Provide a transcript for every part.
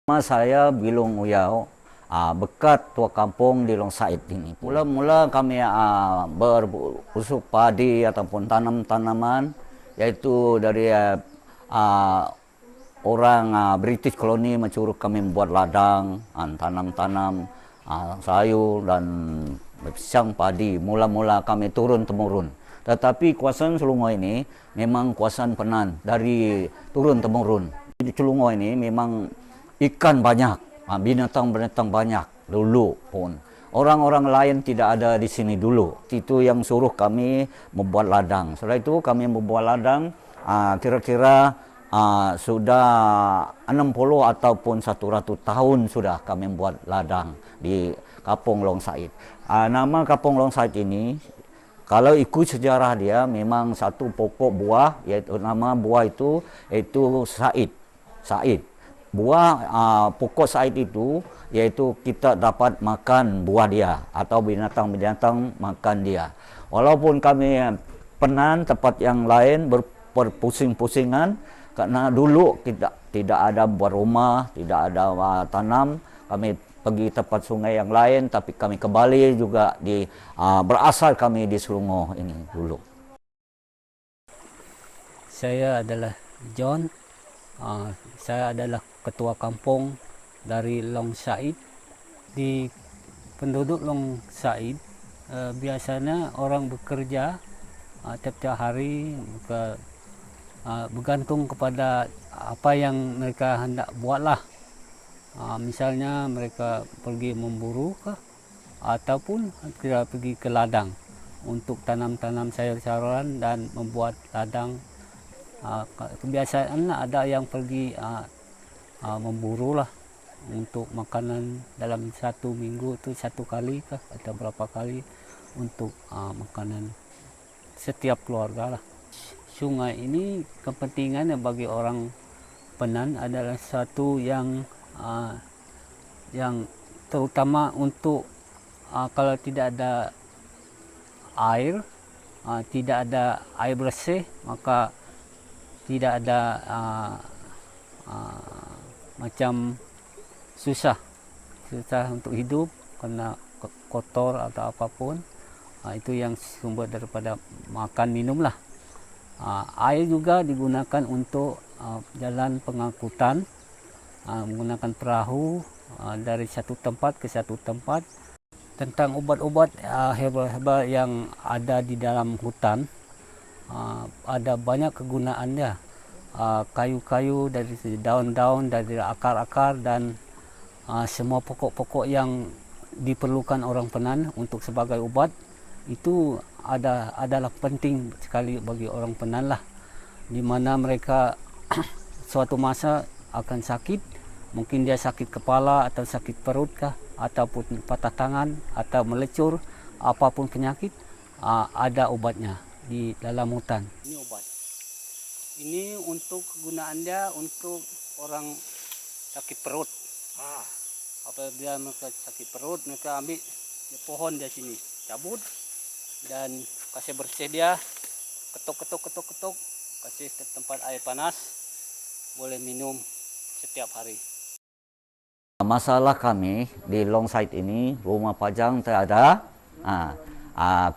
Nama saya Bilung Uyau, bekat tua kampung di Long Said ini. Mula-mula kami berusuk padi ataupun tanam-tanaman, yaitu dari orang British koloni menyuruh kami membuat ladang, tanam-tanam sayur dan pisang padi. Mula-mula kami turun-temurun. Tetapi kawasan Selongo ini memang kawasan penan dari turun-temurun. Di Selongo ini memang ikan banyak, binatang-binatang banyak dulu pun. Orang-orang lain tidak ada di sini dulu. Itu yang suruh kami membuat ladang. Setelah itu kami membuat ladang, kira-kira sudah 60 ataupun 100 tahun sudah kami membuat ladang di Kampung Long Said. Nama Kampung Long Said ini, kalau ikut sejarah dia, memang satu pokok buah, yaitu nama buah itu yaitu Said. Said. Buah pokok said itu, yaitu kita dapat makan buah dia atau binatang-binatang makan dia. Walaupun kami penan tempat yang lain berpusing-pusingan, karena dulu tidak ada buat rumah, tidak ada tanam, kami pergi tempat sungai yang lain, tapi kami kembali juga berasal kami di Selongo ini dulu. Saya adalah John. Saya adalah ketua kampung dari Long Said. Di penduduk Long Said, biasanya orang bekerja tiap-tiap hari, bergantung kepada apa yang mereka hendak buatlah. Misalnya mereka pergi memburu ataupun kita pergi ke ladang untuk tanam-tanam sayur-sayuran dan membuat ladang. Kebiasaan ada yang pergi memburu lah untuk makanan dalam satu minggu itu satu kali atau berapa kali untuk makanan setiap keluarga lah. Sungai ini kepentingannya bagi orang Penan adalah satu yang terutama untuk kalau tidak ada air, tidak ada air bersih, maka tidak ada macam susah untuk hidup karena kotor atau apapun. Itu yang sumber daripada makan minum lah. Air juga digunakan untuk jalan pengangkutan, menggunakan perahu dari satu tempat ke satu tempat. Tentang obat-obat herbal yang ada di dalam hutan, ada banyak kegunaannya. Kayu-kayu, dari daun-daun, dari akar-akar, dan semua pokok-pokok yang diperlukan orang Penan untuk sebagai obat itu adalah penting sekali bagi orang Penan lah, di mana mereka suatu masa akan sakit, mungkin dia sakit kepala atau sakit perut ataupun patah tangan atau melecur, apapun penyakit, ada obatnya di dalam hutan. Ini obat. Ini untuk kegunaannya untuk orang sakit perut. Apabila mereka sakit perut, mereka ambil pohon di sini, cabut dan kasih bersih dia, ketuk, kasih ke tempat air panas, boleh minum setiap hari. Masalah kami di Long Said ini, rumah pajang tidak ada,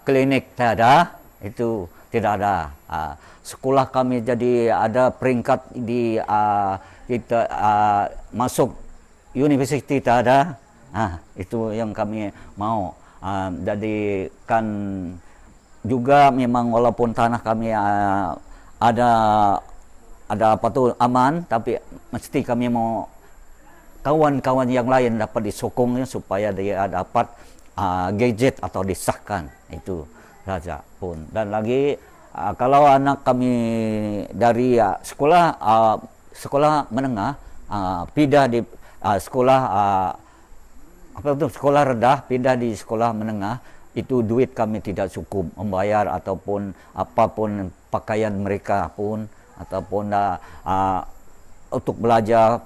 klinik tidak ada, itu tidak ada. Sekolah kami jadi ada peringkat di kita masuk universiti tidak ada. Itu yang kami mau. Jadi kan juga memang walaupun tanah kami ada apa tuh aman, tapi mesti kami mau kawan-kawan yang lain dapat disokongnya supaya dia dapat gadget atau disahkan, itu saja pun. Dan lagi kalau anak kami dari sekolah menengah pindah di sekolah sekolah rendah pindah di sekolah menengah, itu duit kami tidak cukup membayar ataupun apapun pakaian mereka pun ataupun untuk belajar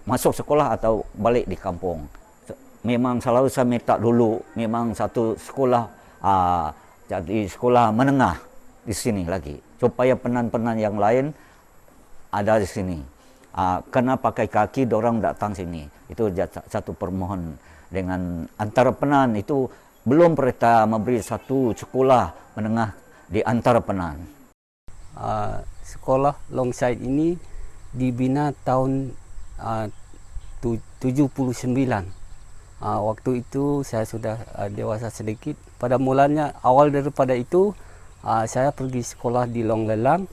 masuk sekolah atau balik di kampung. Memang selalu saya minta dulu memang satu sekolah jadi sekolah menengah di sini lagi supaya penan-penan yang lain ada di sini. kena pakai kaki, dorang datang sini. Itu satu permohon. Dengan Antara Penan itu belum pernah memberi satu sekolah menengah di Antara Penan. Sekolah Longside ini dibina tahun 79. Waktu itu saya sudah dewasa sedikit. Pada mulanya awal daripada itu saya pergi sekolah di Longlelang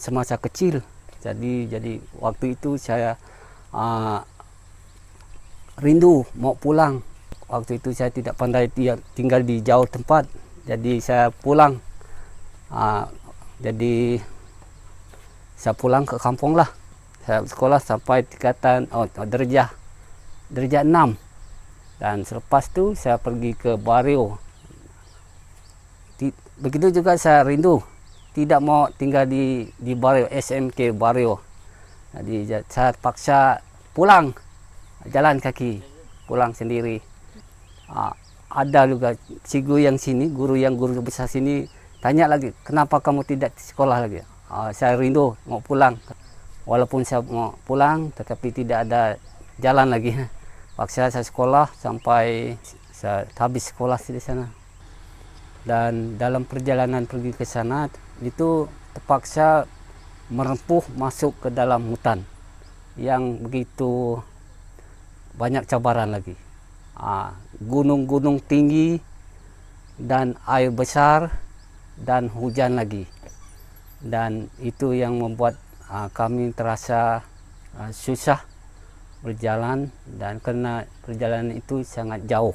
semasa kecil. Jadi waktu itu saya rindu mau pulang. Waktu itu saya tidak pandai tinggal di jauh tempat. Jadi saya pulang. Jadi saya pulang ke kampung lah. Saya sekolah sampai tingkatan darjah 6. Dan selepas itu saya pergi ke Bario. Begitu juga saya rindu tidak mau tinggal di Bario, SMK Bario. Jadi saya paksa pulang, jalan kaki, pulang sendiri. Ada juga cikgu yang sini, guru besar sini tanya lagi, kenapa kamu tidak di sekolah lagi? Saya rindu mau pulang. Walaupun saya mau pulang, tetapi tidak ada jalan lagi. Paksa saya sekolah sampai saya habis sekolah di sana. Dan dalam perjalanan pergi ke sana itu terpaksa menempuh masuk ke dalam hutan yang begitu banyak cabaran lagi. Gunung-gunung tinggi dan air besar dan hujan lagi. Dan itu yang membuat kami terasa susah berjalan, dan karena perjalanan itu sangat jauh.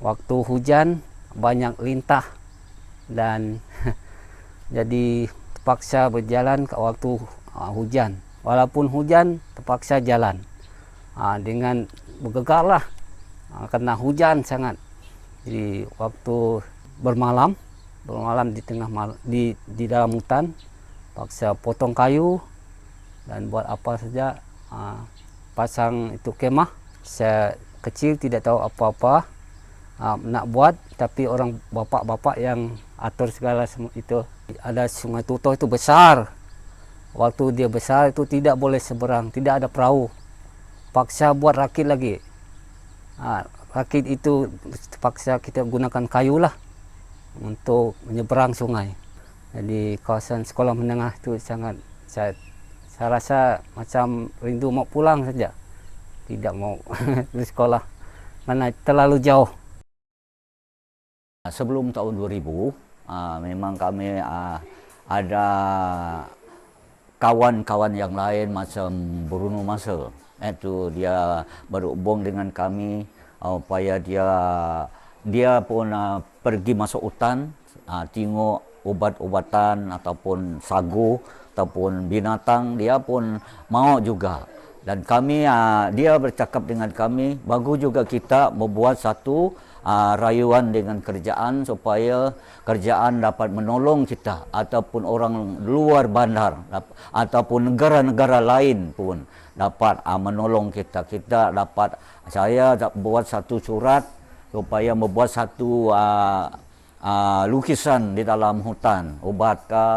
Waktu hujan banyak lintah dan jadi terpaksa berjalan ke waktu hujan. Walaupun hujan terpaksa jalan dengan bergegarlah karena hujan sangat. Jadi waktu bermalam di tengah di dalam hutan, paksa potong kayu dan buat apa saja, pasang itu kemah. Saya kecil tidak tahu apa-apa nak buat, tapi orang bapak-bapak yang atur segala itu. Ada Sungai Tuto itu besar. Waktu dia besar itu tidak boleh seberang, tidak ada perahu. Paksa buat rakit lagi. Rakit itu paksa kita gunakan kayu lah untuk menyeberang sungai. Jadi kawasan sekolah menengah itu sangat, saya rasa macam rindu mau pulang saja. Tidak mau di sekolah karena terlalu jauh. Sebelum tahun 2000, memang kami ada kawan-kawan yang lain macam Bruno Masa. Itu dia berhubung dengan kami supaya dia pun pergi masuk hutan, tengok ubat-ubatan ataupun sagu ataupun binatang, dia pun mau juga. Dan kami, dia bercakap dengan kami, bagus juga kita membuat satu rayuan dengan kerajaan supaya kerajaan dapat menolong kita, ataupun orang luar bandar ataupun negara-negara lain pun dapat menolong kita. Kita dapat, saya buat satu surat supaya membuat satu lukisan di dalam hutan, ubat ke,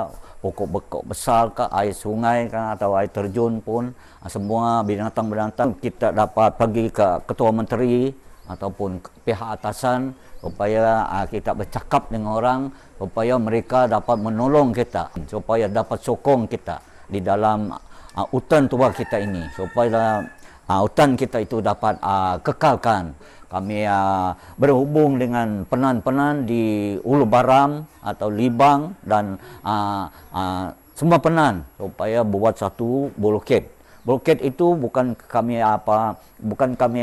pokok-pokok besar ke, air sungai ke, atau air terjun pun, semua binatang-binatang kita dapat pergi ke Ketua Menteri ataupun pihak atasan supaya kita bercakap dengan orang supaya mereka dapat menolong kita, supaya dapat sokong kita di dalam hutan tua kita ini, supaya hutan kita itu dapat kekalkan. Kami berhubung dengan penan-penan di Ulu Baram atau Libang dan semua penan supaya buat satu blokade. Blokade itu bukan kami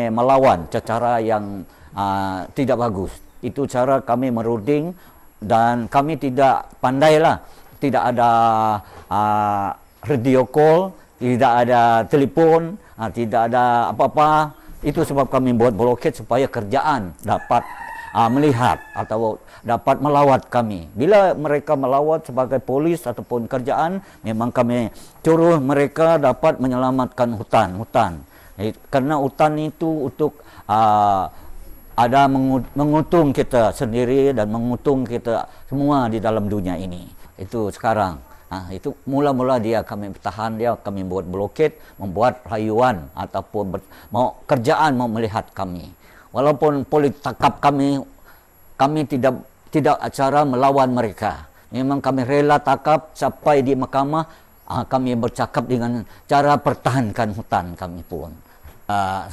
melawan cara yang tidak bagus. Itu cara kami meruding, dan kami tidak pandailah. Tidak ada radio call, tidak ada telefon, tidak ada apa-apa. Itu sebab kami buat blokade supaya kerjaan dapat melihat atau dapat melawat kami. Bila mereka melawat sebagai polis ataupun kerjaan, memang kami suruh mereka dapat menyelamatkan hutan. Karena hutan itu untuk ada mengutung kita sendiri dan mengutung kita semua di dalam dunia ini. Itu sekarang. Itu mula-mula kami tahan dia, kami buat blokade, membuat rayuan ataupun mau kerjaan mau melihat kami. Walaupun polis tangkap kami tidak acara melawan mereka. Memang kami rela tangkap sampai di mahkamah, kami bercakap dengan cara pertahankan hutan kami pun.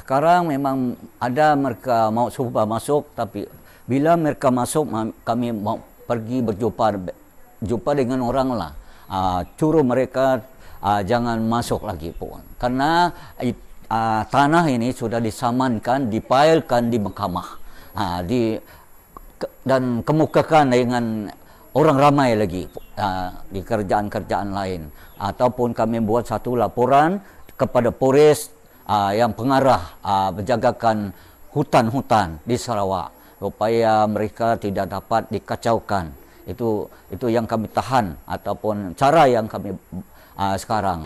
Sekarang memang ada mereka mau cuba masuk, tapi bila mereka masuk kami mau pergi jumpa dengan orang lah. Suruh mereka jangan masuk lagi pun. Karena tanah ini sudah disamankan, dipailkan di mahkamah. Dan kemukakan dengan orang ramai lagi di kerjaan-kerjaan lain. Ataupun kami buat satu laporan kepada Polres yang pengarah menjagakan hutan-hutan di Sarawak supaya mereka tidak dapat dikacaukan. Itu yang kami tahan ataupun cara yang kami sekarang.